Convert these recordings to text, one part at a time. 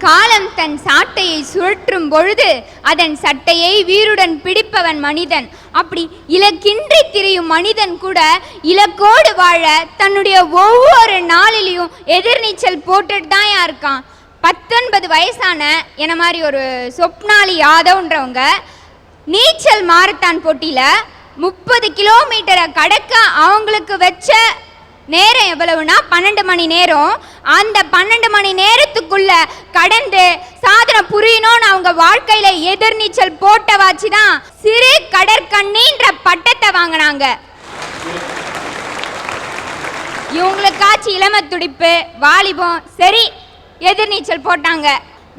காலம் தன் சாட்டையை சுழற்றும் பொழுது அதன் சட்டையை வீருடன் பிடிப்பவன் மனிதன். அப்படி இலக்கின்றி திரியும் மனிதன் கூட இலக்கோடு வாழ தன்னுடைய ஒவ்வொரு நாளிலையும் எதிர்நீச்சல் போட்டுட்டு தான் இருக்கான். 19 வயசான என்ன மாதிரி ஒரு சொப்னாலி யாதவ்ன்றவங்க நீச்சல் மாரத்தான் போட்டியில் 30 கிலோமீட்டரை கடக்க அவங்களுக்கு வச்ச நேரம் எவ்வளவுனா 12 மணி நேரம். அந்த 12 மணி நேரத்துக்குள்ள கடந்து சாதனை புரியணும்னு அவங்க வாழ்க்கையில எதிர்நீச்சல் போட்ட வாச்சு தான் சிறு கடற்கண்ணின்ற பட்டத்தை வாங்கினாங்க. இவங்களுக்காச்சு இளம துடிப்பு வாலிபம் சரி எதிர்நீச்சல் போட்டாங்க.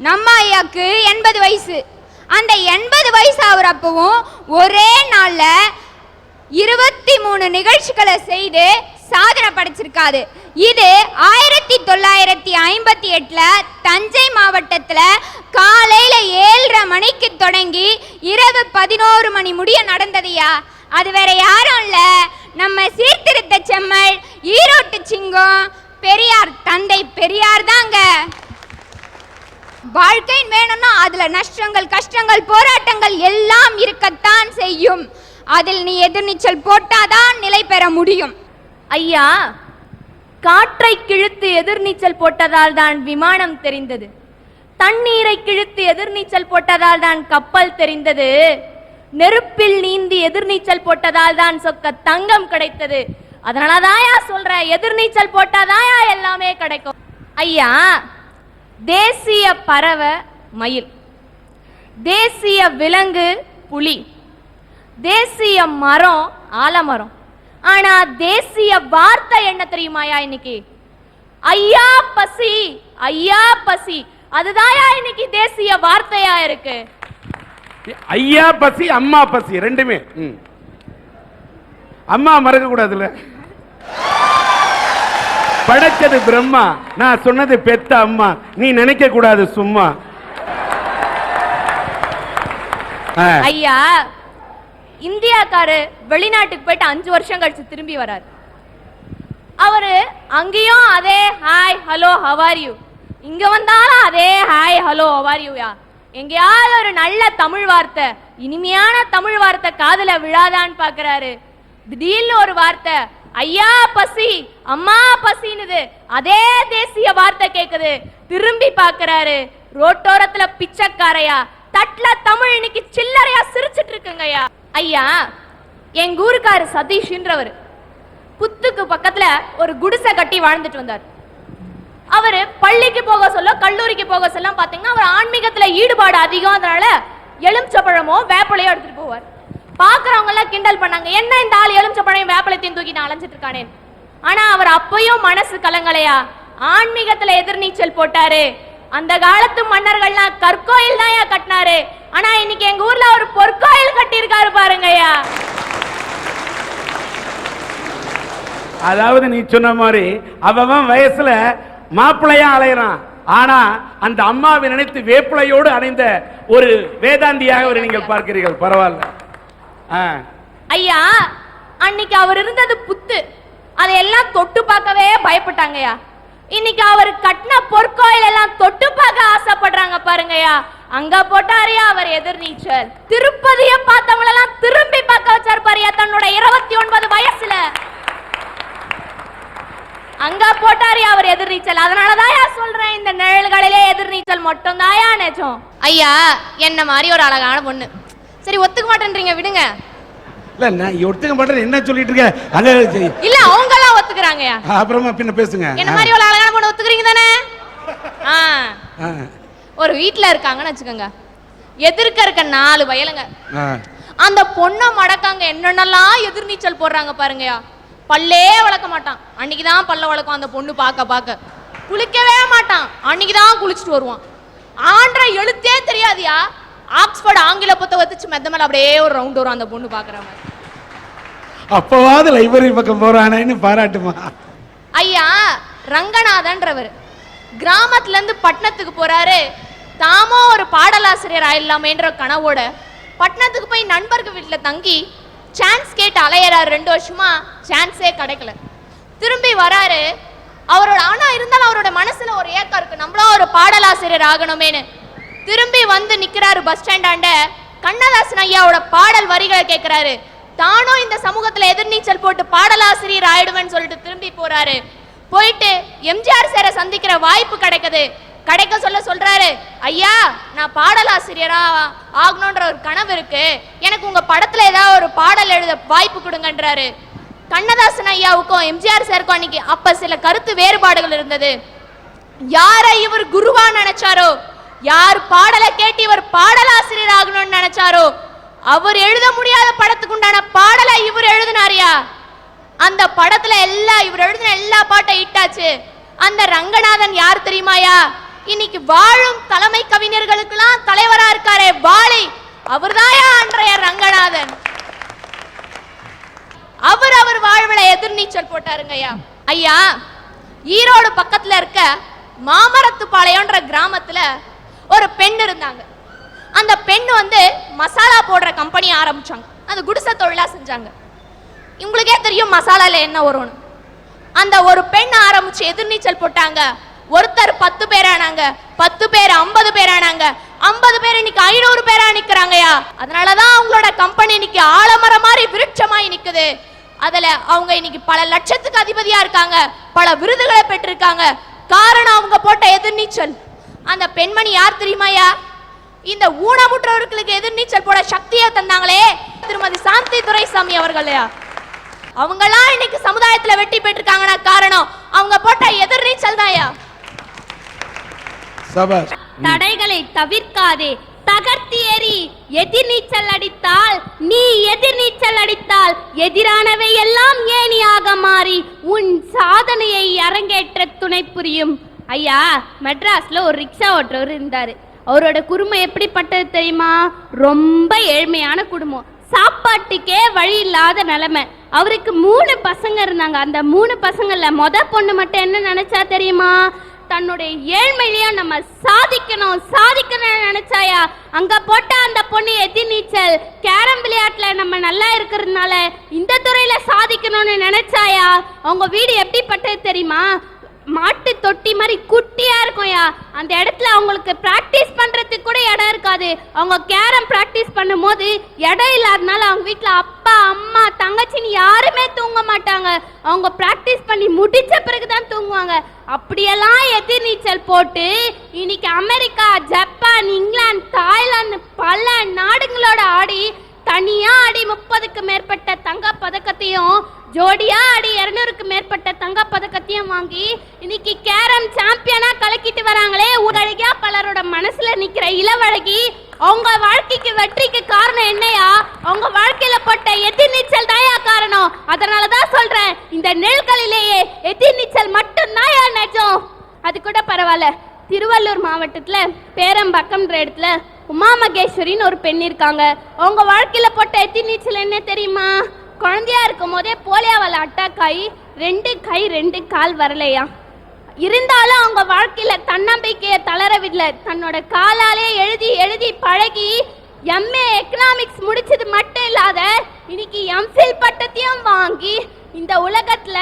நம்ம ஐயாக்கு 80 வயசு. அந்த 80 வயசு ஆகுறப்பவும் ஒரே நாள்ல 23 நிகழ்ச்சிகளை செய்து சாதனை படைச்சிருக்காரு. இது 1958 தஞ்சை மாவட்டத்துல காலையில 7:30 மணிக்கு தொடங்கி இரவு 11 மணி முடிய நடந்ததையா. அது வேற யாரும் இல்ல, நம்ம சீர்திருத்த செம்மல் ஈரோட்டு சிங்கம் பெரியார், தந்தை பெரியார் தாங்க. வாழ்க்கை வேணும்னா அதுல நஷ்டங்கள் கஷ்டங்கள் போராட்டங்கள் எல்லாம் இருக்கத்தான் செய்யும். அதில் நீ எதிர்நீச்சல் போட்டாதான் நிலை பெற முடியும். ஐயா, காற்றை கிழித்து எதிர்நீச்சல் போட்டதால் தான் விமானம் தெரிந்தது, தண்ணீரை கிழித்து எதிர்நீச்சல் போட்டதால் தான் கப்பல் தெரிந்தது, நெருப்பில் நீந்தி எதிர்நீச்சல் போட்டதால் தான் சொக்க தங்கம் கிடைத்தது. அதனாலதாயா சொல்ற எதிர்நீச்சல் போட்டாதாயா எல்லாமே கிடைக்கும். ஐயா, தேசிய பறவை மயில், தேசிய விலங்கு புலி, தேசிய மரம் ஆலமரம். ஆனா தேசிய வார்த்தை என்ன தெரியுமாயா இன்னைக்கு? ஐயா பசி, ஐயா பசி. அதுதான்யா இன்னைக்கு தேசிய வார்த்தையா இருக்கு. ஐயா பசி அம்மா பசி ரெண்டுமே. அம்மா மறக்க கூடாதுல. படைச்சது பிரம்மா, நான் சொன்னது பெத்த அம்மா, நீ நினைக்க கூடாது சும்மா. ஐயா, இந்தியாக்காரு வெளிநாட்டுக்கு போயிட்டு 5 வருஷம் கழிச்சு திரும்பி வராரு. அவரு அங்கேயும் அதே hi hello how are you, இங்க வந்தாலும் அதே ஹாய் ஹலோ ஹவ் ஆர் யூயா. எங்கேயாவது ஒரு நல்ல தமிழ் வார்த்தை, இனிமையான தமிழ் வார்த்தை காதுல விழாதான்னு பாக்குறாரு. திடீர்னு ஒரு வார்த்தை ஐயா பசி அம்மா பசினுது, அதே தேசிய வார்த்தை கேக்குது. திரும்பி பாக்குறாரு, ரோட்டோரத்துல பிச்சைக்காரையா, தட்ல தமிழ் இன்னைக்கு சில்லறையா சிரிச்சிட்டு இருக்குங்கய்யா. ஐயா, எங்க ஊருக்காரு சதீஷ்ன்றவர் புத்துக்கு பக்கத்துல ஒரு குடிசை கட்டி வாழ்ந்துட்டு வந்தார். அவரு பள்ளிக்கு போக சொல்ல கல்லூரிக்கு போக சொல்ல பாத்தீங்கன்னா அவர் ஆன்மீகத்துல ஈடுபாடு அதிகம். அதனால எலுமிச்சப்பழமோ வேப்பலையோ எடுத்துட்டு போவார். பாக்குறவங்க எல்லாம் கிண்டல் பண்ணாங்க, என்ன இந்த ஆள் எலுமிச்சப்பழையும் வேப்பலையும் தூக்கி நான் அலைஞ்சிட்டு இருக்கானே. ஆனா அவர் அப்பயும் மனசு கலங்கலையா, ஆன்மீகத்துல எதிர்நீச்சல் போட்டாரு. அந்த காலத்து மன்னர்கள்லாம் கற்கோயில் தான் கட்டினாரு. ஆனா இன்னைக்கு எங்க ஊர்ல ஒரு பொற்கோயில் கட்டி இருக்காரு பாருங்கய்யா. அதாவது நீ சொன்ன மாதிரி அவன் வயசுல மாப்பிள்ளையா அலையறான், ஆனா அந்த அம்மாவை நினைத்து வேப்பிலையோடு அடைந்த ஒரு வேதாந்தியாக நீங்கள் பார்க்கிறீர்கள். பரவாயில்ல ஐயா. அன்னைக்கு அவர் இருந்தது புத்து, அதையெல்லாம் தொட்டு பார்க்கவே பயப்பட்டாங்கய்யா. இன்னைக்கு அவர் கட்டின பொற்கோயில் எல்லாம் தொட்டு பார்க்க ஆசைப்படுறாங்க பாருங்கய்யா. அங்க போட்டாரியா அவர் எதிர்நீச்சல். திருப்பதியை பார்த்தவங்க எல்லாம் திரும்பி பார்க்க வச்சார் பாரியா தன்னோட 29 வயசுல. அங்க போட்டாரியா அவர் எதிர்நீச்சல். அதனாலதான் சொல்றேன், இந்த நிழல்களிலே எதிர்நீச்சல் மட்டும் தாயா நிஜம். ஐயா, என்ன மாதிரி ஒரு அழகான பொண்ணு. சரி, ஒத்துக்க மாட்டேன்றீங்க, விடுங்க. இல்ல நான் ஒத்துக்க மாட்டேன் என்ன சொல்லிட்டு இருக்க? அங்க இல்ல அவங்க எல்லாம் ஒத்துக்கறாங்கயா. அப்புறமா பின்ன பேசுங்க. என்ன மாதிரி ஒரு அழகான பொண்ணு ஒத்துக்கறீங்க தானே? ஒரு வீட்ல இருக்காங்கன்னு வச்சுக்கோங்க, எதிர்க்க இருக்க 4 வயலுங்க. அந்த பொண்ணை மடக்காங்க என்னென்னலாம் எதிர்நீச்சல் போடுறாங்க பாருங்கயா. பல்லே வளர்க்க மாட்டான், அன்னைக்குதான் பல்ல வளர்க்கும். அந்த பொண்ணு பார்க்க குளிக்கவே மாட்டான், அன்னைக்குதான் குளிச்சுட்டு வருவான். ஆண்ட எழுத்தே தெரியாதியா, ஆக்ஸ்போர்ட் ஆங்கில புத்தகம் வச்சு மெத்த மேல அப்படியே ஒரு ரவுண்ட் வரும் அந்த பொண்ணு பாக்குற மாதிரி. அப்பவாது லைப்ரரி பக்கம் போறானேன்னு பாராட்டுமா. ஐயா, ரங்கநாதன்றவர் கிராமத்துல இருந்து பட்டணத்துக்கு போறாரு. தாமோ ஒரு பாடலாசிரியர் ஆயிடலாமேன்ற கனவோட பட்டணத்துக்கு போய் நண்பர்கள் வீட்டுல தங்கி சான்ஸ் கேட்டு அலையறாரு. 2 வருஷமா சான்ஸே கிடைக்கல. திரும்பி வராரு. ஆனா இருந்தாலும் அவரோட மனசுல ஒரு ஏக்கம் இருக்கு, நம்மளும் ஒரு பாடலாசிரியர் ஆகணுமேனு. திரும்பி வந்து நிக்கிறாரு பஸ் ஸ்டாண்டாண்ட. கண்ணதாசன் ஐயாவோட பாடல் வரிகளை கேட்கிறாரு. தானும் இந்த சமூகத்துல எதிர்நீச்சல் போட்டு பாடலாசிரியர் ஆயிடுவேன்னு சொல்லிட்டு திரும்பி போறாரு. போயிட்டு எம்ஜிஆர் சாரை சந்திக்கிற வாய்ப்பு கிடைக்க சொல்றாரு, ஐயா நான் பாடலாசிரியரா ஆகணும்ன்ற ஒரு கனவு இருக்கு, எனக்கு உங்க படத்துல ஏதாவது ஒரு பாடல் எழுத வாய்ப்பு கொடுங்கன்றாரு. கண்ணதாசன் ஐயாவுக்கும் எம்ஜிஆர் சாருக்கும் அன்னைக்கு அப்ப சில கருத்து வேறுபாடுகள் இருந்தது. யாரை இவர் குருவா நினைச்சாரோ, யார் பாடலை கேட்டு இவர் பாடலாசிரியர் ஆகணும்னு நினைச்சாரோ, அவர் எழுத முடியாத படத்துக்கு உண்டான பாடலை இவர் எழுதினாரியா. அந்த படத்துல இவர் எழுதின எல்லா பாட்டும் இட்டாச்சு. அந்த ரங்கநாதன் யார் தெரியுமாயா? இன்னைக்கு வாழும் தலைமை கவிஞர்களுக்கெல்லாம் தலைவரா இருக்காரே வாலி, அவர்தாயா அன்றைய ரங்கநாதன். அவர் வாழ்வுல எதிர்நீச்சல் போட்டாருங்க ஐயா. ஐயா ஈரோடு பக்கத்துல இருக்க மாமரத்துப்பாளையம்ன்ற கிராமத்துல ஒரு பெண் இருந்தாங்க. அந்த பெண் வந்து மசாலா போடுற கம்பெனி ஆரம்பிச்சாங்க. அது குடிசை தொழிலா செஞ்சாங்க. உங்களுக்கே தெரியும் மசாலால என்ன வரும்னு. அந்த ஒரு பெண் ஆரம்பிச்சு எதிர்நீச்சல் போட்டாங்க. ஒருத்தர் 10 பேர் ஆனாங்க, 10 பேர் 50 பேர் ஆனாங்க, 50 பேர் இன்னைக்கு 500 பேரா நிக்கிறாங்கயா. அதனாலதான் அவங்களோட கம்பெனி இன்னைக்கு ஆலமரம் மாதிரி விருட்சமாய் நிக்குது. அதுல அவங்க இன்னைக்கு பல லட்சத்துக்கு அதிபதியா இருக்காங்க, பல விருதுகளை பெற்றிருக்காங்க. காரணம் அவங்க போட்ட எதிர்நீச்சல். அந்த பெண்மணி யார் தெரியுமாயா? இந்த ஊனமுற்றவர்களுக்கு எதிர்நீச்சல் போட சக்தியை தந்தாங்களே திருமதி சாந்தி துரைசாமி அவர்களையா. அவங்கெல்லாம் இன்னைக்கு சமுதாயத்துல வெற்றி பெற்றிருக்காங்கன்னா காரணம் அவங்க போட்ட எதிர்நீச்சல் தான்யா. தடைகளை தவிர்க்காதே, தகர்த்தி எறி. எதிர்நீச்சல் அடித்தால் நீ எதிர்நீச்சல் அடித்தால் எதிரானவை எல்லாம் ஏணியாக மாறி உன் சாதனையை அரங்கேற்ற துணை புரியும். ஐயா மெட்ராஸ்ல ஒரு ரிக்ஷா ஓட்டுறவர் இருந்தாரு. அவரோட குடும்பம் எப்படிப்பட்டது தெரியுமா? ரொம்ப ஏழ்மையான குடும்பம், சாப்பாட்டுக்கே வழி இல்லாத நிலைமை. அவருக்கு 3 பசங்க இருந்தாங்க. அந்த 3 பசங்கள்ல பொண்ணு மட்டும் என்ன நினைச்சா தெரியுமா? தன்னுடைய ஏழ்மையிலேயே நம்ம சாதிக்கணும் நினைச்சாயா. அங்க போட்ட அந்த பொண்ணு எதிர்நீச்சல் கேரம் விளையாட்டுல நம்ம நல்லா இருக்கிறதுனால இந்த துறையில சாதிக்கணும்னு நினைச்சாயா. அவங்க வீடு எப்படிப்பட்டது தெரியுமா? மாட்டு தொட்டி மாதிரி குட்டியா இருக்கும்யா. அந்த இடத்துல அவங்களுக்கு பிராக்டிஸ் பண்றதுக்கு கூட இடம் இருக்காது. அவங்க கேரம் பிராக்டிஸ் பண்ணும் போது இடம் இல்லாதனால அவங்க வீட்டுல அப்பா அம்மா தங்கச்சின்னு யாருமே தூங்க மாட்டாங்க. அவங்க பிராக்டிஸ் பண்ணி முடிச்ச பிறகுதான் தூங்குவாங்க. அப்படியெல்லாம் எதிர்நீச்சல் போட்டு இன்னைக்கு அமெரிக்கா, ஜப்பான், இங்கிலாந்து, தாய்லாந்து பல நாடுகளோட ஆடி தனியா ஆடி 30க்கு மேற்பட்ட தங்க பதக்கத்தையும் ஜோடியா ஆடி 200க்கு மேற்பட்ட தங்க பதக்கத்தையும் வாங்கி இன்னைக்கு கேரம் சாம்பியனா கலக்கிட்டு வராங்களே. உலகியா பலரோட மனசுல நிக்கிற இளவழகி. அவங்க வாழ்க்கைக்கு வெற்றிக்கு காரணம் என்னையா? அவங்க வாழ்க்கையில போட்ட எதிர்நீச்சல் தாயா காரணம். அதனாலதான் சொல்றேன், இந்த நெல்களிலேயே எதிர்நீச்சல் மட்டும்தான் நிஜம். அது கூட பரவாயில்ல. திருவள்ளூர் மாவட்டத்துல பேரம்பக்கம்ன்ற இடத்துல உமா மகேஸ்வரின்னு ஒரு பெண் இருக்காங்க. அவங்க வாழ்க்கையில போட்ட எதிர்நீச்சல் என்ன தெரியுமா? குழந்தையா இருக்கும் போதே போலியோவால் அட்டாக் ஆகி 2 கை 2 கால் வரலையா. இருந்தாலும் அவங்க வாழ்க்கையில தன்னம்பிக்கையை தளரவில்லை. தன்னோட காலாலே எழுதி பழகி MA எக்கனாமிக்ஸ் முடிச்சது மட்டும் இல்லாத இன்னைக்கு MPhil பட்டத்தையும் வாங்கி இந்த உலகத்துல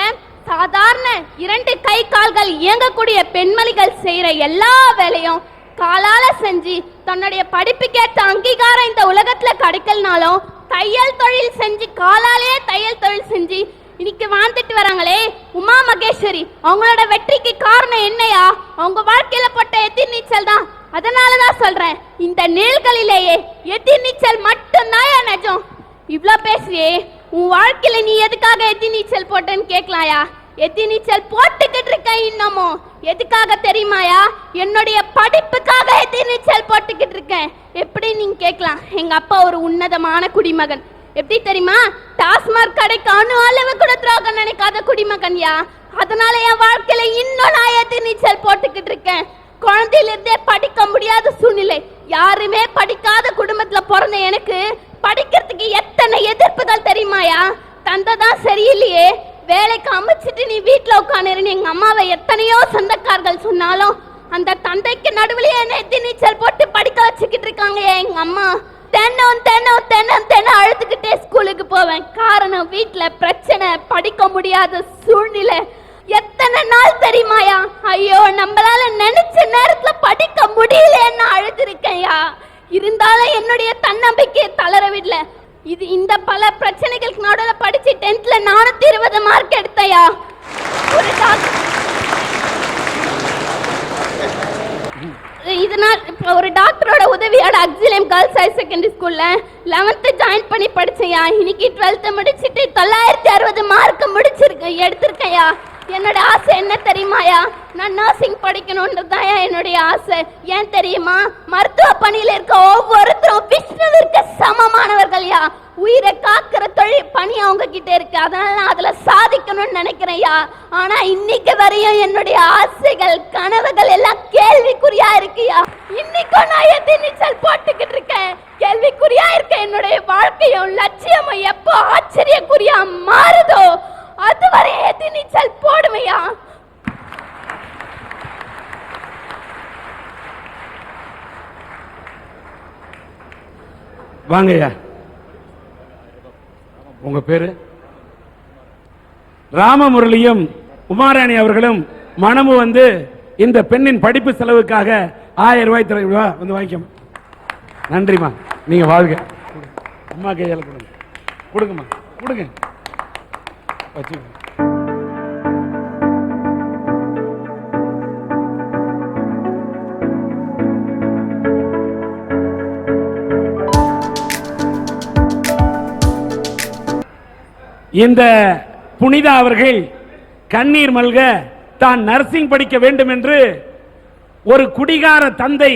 சாதாரண 2 கை கால்கள் இயங்கக்கூடிய பெண்மணிகள் செய்யற எல்லா வேலையும் காலால செஞ்சு தன்னுடைய படிப்புக்கேற்ற அங்கீகாரம் இந்த உலகத்துல கிடைக்கலனாலும் தையல் தொழில் செஞ்சு காலாலே தையல் தொழில் செஞ்சு இன்னைக்கு வாழ்ந்துட்டு வராங்களே உமா மகேஸ்வரி. அவங்களோட வெற்றிக்கு காரணம் என்னையா? அவங்க வாழ்க்கையில போட்ட எதிர்நீச்சல் தான். அதனாலதான் சொல்றேன், இந்த நெல்களிலேயே எதிர்நீச்சல் மட்டும்தான் நிஜம். இவ்ளோ பேசுறியே, உன் வாழ்க்கையில நீ எதுக்காக எதிர்நீச்சல் போட்டேன்னு கேட்கலாயா? எதிர்நீச்சல் போட்டுக்கிட்டு இருக்க இன்னமும். எதுக்காக தெரியுமாயா? என்னுடைய படிப்புக்காக எதிர்நீச்சல் போட்டுக்கிட்டு இருக்கேன். எப்படி நீங்க கேட்கலாம். எங்க அப்பா ஒரு உன்னதமான குடிமகன். எப்படி தெரியுமா? டாஸ்மாக் கடைக்கு அளவு கூட துரோகம் நினைக்காத குடிமகன்யா. அதனால என் வாழ்க்கையில இன்னும் நான் எதிர்நீச்சல் போட்டுக்கிட்டு இருக்கேன். குழந்தையில இருந்தே படிக்க முடியாத சூழ்நிலை. யாருமே படிக்காத குடும்பத்துல பிறந்த எனக்கு படிக்கிறதுக்கு எத்தனை எதிர்ப்புகள் தெரியுமாயா? தந்தை தான் சரியில்லையே, வேலைக்கு அமைச்சிட்டு நீ வீட்டுல உட்காந்துருன்னு எங்க அம்மாவை எத்தனையோ சொந்தக்காரர்கள் சொன்னாலும் அந்த தந்தைக்கு நடுவுலயே என்ன எதிர்நீச்சல் போட்டு படிக்க வச்சுக்கிட்டு இருக்காங்க எங்க அம்மா. தென்னம் அழுதுகிட்டே ஸ்கூலுக்கு போவேன். காரணம் வீட்டுல பிரச்சனை, படிக்க முடியாத சூழ்நிலை. எத்தனை நாள் தெரியுமாயா? ஐயோ, நம்மளால நினைச்ச நேரத்துல படிக்க முடியலன்னு அழுதுருக்கையா. இருந்தாலும் என்னுடைய தன்னம்பிக்கையை தளர விடல. இந்த பல பிரச்சனைகளுக்கு நடுவில் படிச்சு 10th 420 மார்க் எடுத்தையா. ஒரு டாக்டரோட உதவியோட அக்ஸிலியம் கேர்ள்ஸ் ஹையர் செகண்டரி ஸ்கூல்ல 11th ஜாயின் பண்ணி படிச்சையா. இன்னைக்கு 12th முடிச்சிட்டு 960 மார்க் எடுத்திருக்கையா. என்னோட ஆசை என்ன தெரியுமாயா? நான் நர்சிங் படிக்கணும்ன்றதுதான் என்னுடைய ஆசை. ஏன் தெரியுமா? மருத்துவ பணியில இருக்க ஒவ்வொருத்தரும் விஷ்ணுவிற்கு சமமானவர்கள்யா. உயிரை காக்கிற தொழில் பணி அவங்க கிட்ட இருக்கு. அதனால நான் அதுல சாதிக்கணும்னு நினைக்கிறேன்யா. ஆனா இன்னைக்கு வரையும் என்னுடைய ஆசைகள் கனவுகள் எல்லாம் கேள்விக்குறியா இருக்குயா. இன்னைக்கும் நான் எதிர்நீச்சல் போட்டுக்கிட்டு இருக்கேன். கேள்விக்குறியா இருக்க என்னுடைய வாழ்க்கையும் லட்சியமும் எப்போ ஆச்சரியக்குறியா மாறுதோ அதுவரை எதிர்நீச்சல் போடுமையா. வாங்கய்யா, உங்க பேரு? ராமமுரளியும் உமாராணி அவர்களும் மனமும் வந்து இந்த பெண்ணின் படிப்பு செலவுக்காக 1000 ரூபாய் தருவா வந்து வாங்கிக்க. நன்றிமா, நீங்க வாழ்க. அம்மா கையால கொடுங்க, கொடுங்கம்மா, கொடுங்க. இந்த புனிதா அவர்கள் கண்ணீர் மல்க தான் நர்சிங் படிக்க வேண்டும் என்று ஒரு குடிகார தந்தை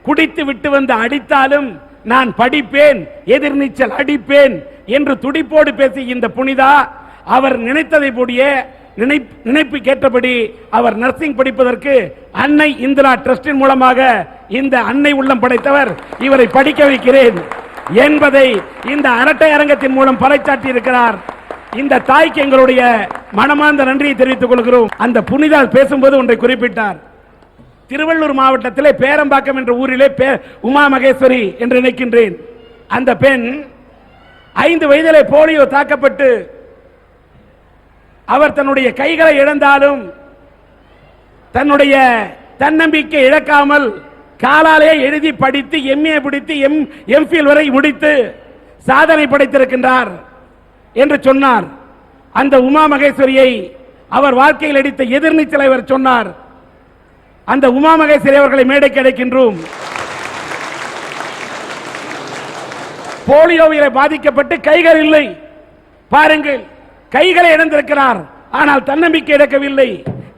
குடித்து விட்டு வந்து அடித்தாலும் நான் படிப்பேன், எதிர்நீச்சல் அடிப்பேன் என்று துடிப்போடு பேசி இந்த புனிதா அவர் நினைத்ததை போடிய நினைப்பு கேட்டபடி அவர் நர்சிங் படிப்பதற்கு அன்னை இந்திரா டிரஸ்டின் மூலமாக இந்த அன்னை உள்ளம் படைத்தவர் இவரை படிக்க வைக்கிறேன் என்பதை இந்த அரட்டை அரங்கத்தின் மூலம் பறைசாற்றி இருக்கிறார். இந்த தாய்க்கு எங்களுடைய மனமார்ந்த நன்றியை தெரிவித்துக் கொள்கிறோம். அந்த புனிதால் பேசும்போது ஒன்றை குறிப்பிட்டார். திருவள்ளூர் மாவட்டத்திலே பேரம்பாக்கம் என்ற ஊரிலே உமா மகேஸ்வரி என்று நினைக்கின்றேன். அந்த பெண் 5 வயதிலே போலியோ தாக்கப்பட்டு அவர் தன்னுடைய கைகளை இழந்தாலும் தன்னுடைய தன்னம்பிக்கை இழக்காமல் காலாலே எழுதி படித்து MA பிடித்து MPhil வரை முடித்து சாதனை படைத்திருக்கின்றார் என்று சொன்னார். அந்த உமா மகேஸ்வரியை அவர் வாழ்க்கையில் அடித்த எதிர்நீச்சலை அவர் சொன்னார். அந்த உமா மகேஸ்வரி அவர்களை மேடைக்கு அழைக்கின்றோம். போலியோவிலே பாதிக்கப்பட்டு கைகள் இல்லை, பாருங்கள், கைகளை இழந்திருக்கிறார். ஆனால் தன்னம்பிக்கை இழக்கவில்லை.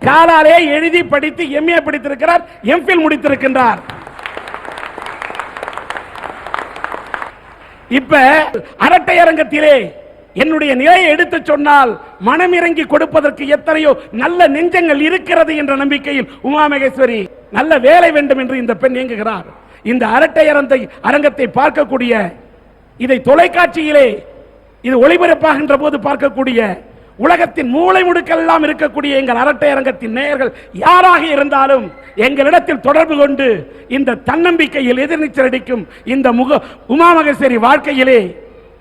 காலாலே எழுதி படித்து MA படித்திருக்கிறார், MPhil முடித்திருக்கின்றார். இப்ப அரட்டை அரங்கத்திலே என்னுடைய நிலையை எடுத்து சொன்னால் மனம் இறங்கி கொடுப்பதற்கு எத்தனையோ நல்ல நெஞ்சங்கள் இருக்கிறது என்ற நம்பிக்கையில் உமா மகேஸ்வரி நல்ல வேலை வேண்டும் என்று இந்த பெண் இயங்குகிறார். இந்த அரட்டை அரங்கத்தை பார்க்கக்கூடிய, இதை தொலைக்காட்சியிலே இது ஒளிபரப்பாகின்ற போது பார்க்கக்கூடிய, உலகத்தின் மூளை முடுக்கெல்லாம் இருக்கக்கூடிய எங்கள் அரட்டை அரங்கத்தின் நேயர்கள் யாராக இருந்தாலும் எங்களிடத்தில் தொடர்பு கொண்டு இந்த தன்னம்பிக்கையில் எதிர்நீச்சல் அடிக்கும் இந்த உமா மகேஸ்வரி வாழ்க்கையிலே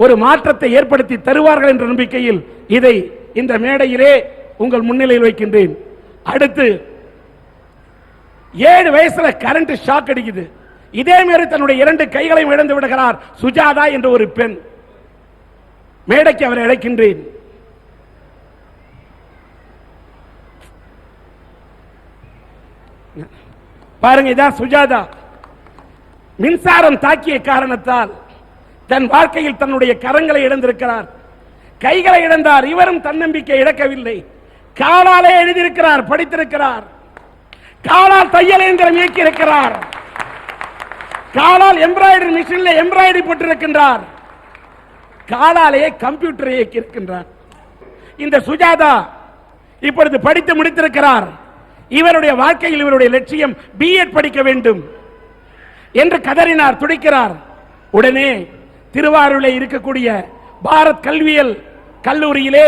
ஒரு மாற்றத்தை ஏற்படுத்தி தருவார்கள் என்ற நம்பிக்கையில் இதை இந்த மேடையிலே உங்கள் முன்னிலையில் வைக்கின்றேன். அடுத்து 7 வயசுல கரண்ட் ஷாக் அடிக்குது. இதே மாதிரி தன்னுடைய 2 கைகளையும் இழந்து விடுகிறார் சுஜாதா என்ற ஒரு பெண். மேடைக்கு அவரை அழைக்கின்றேன். பாருங்க, இதான் சுஜாதா. மின்சாரம் தாக்கிய காரணத்தால் தன் வாழ்க்கையில் தன்னுடைய கரங்களை இழந்திருக்கிறார், கைகளை இழந்தார். இவரும் தன்னம்பிக்கை இழக்கவில்லை. காலாலே எழுதியிருக்கிறார், படித்திருக்கிறார். காலால் தையல் இயந்திரம் இயக்கி இருக்கிறார். காலால் எம்ப்ராய்டரி மிஷினில் எம்ப்ராய்டரி போட்டிருக்கின்றார். காலாலேயே கம்ப்யூட்டரை இயக்கி இருக்கின்றார். இந்த சுஜாதா இப்பொழுது படித்து முடித்திருக்கிறார். இவருடைய வாழ்க்கையில் இவருடைய லட்சியம் B.Ed படிக்க வேண்டும் என்று கதறினார், துடிக்கிறார். உடனே திருவாரூரில் இருக்கக்கூடிய பாரத் கல்வியல் கல்லூரியிலே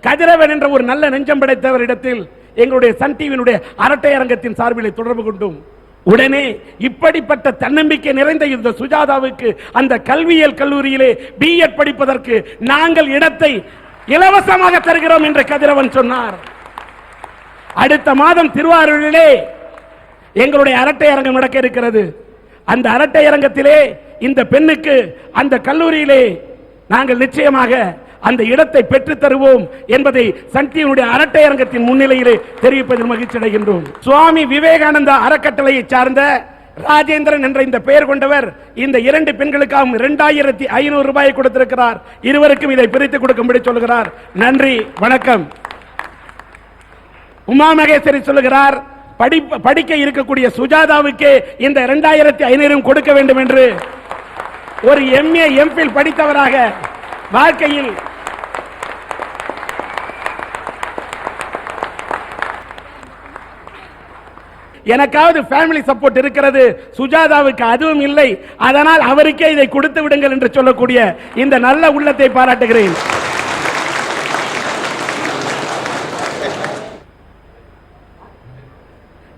கதிரவன் என்ற ஒரு நல்ல நெஞ்சம் படைத்தவரிடத்தில் எங்களுடைய சன் டிவியினுடைய அரட்டை அரங்கத்தின் சார்பில் தொடர்பு கொண்டும் உடனே இப்படிப்பட்ட தன்னம்பிக்கை நிறைந்த இந்த சுஜாதாவுக்கு அந்த கல்வியல் கல்லூரியிலே B.Ed படிப்பதற்கு நாங்கள் இடத்தை இலவசமாக தருகிறோம் என்று கதிரவன் சொன்னார். அடுத்த மாதம் திருவாரூரிலே எங்களுடைய அரட்டை அரங்கம் நடக்க இருக்கிறது. அந்த அரட்டை அரங்கத்திலே இந்த பெண்ணுக்கு அந்த கல்லூரியிலே நாங்கள் நிச்சயமாக அந்த இடத்தை பெற்று தருவோம் என்பதை சன் டிவியுடைய அரட்டை அரங்கத்தின் முன்னிலையிலே தெரிவிப்பதில் மகிழ்ச்சி அடைகின்றோம். சுவாமி விவேகானந்தா அறக்கட்டளையை சார்ந்த ராஜேந்திரன் என்ற இந்த பெயர் கொண்டவர் இந்த 2 பெண்களுக்காகவும் 2500 ரூபாயை கொடுத்திருக்கிறார். இருவருக்கும் இதை பிரித்து கொடுக்கும்படி சொல்கிறார். நன்றி, வணக்கம். உமா மகேஸ்வரி சொல்லுகிறார், படிக்க இருக்கக்கூடிய சுஜாதாவுக்கு இந்த 2500 கொடுக்க வேண்டும் என்று. ஒரு MA MPhil படித்தவராக வாழ்க்கையில் எனக்காவது ஃபேமிலி சப்போர்ட் இருக்கிறது, சுஜாதாவுக்கு அதுவும் இல்லை, அதனால் அவருக்கே இதை கொடுத்து விடுங்கள் என்று சொல்லக்கூடிய இந்த நல்ல உள்ளத்தை பாராட்டுகிறேன்.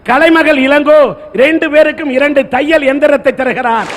கலைமகள் இளங்கோ 2 பேருக்கும் 2 தையல் எந்திரத்தை தருகிறார்.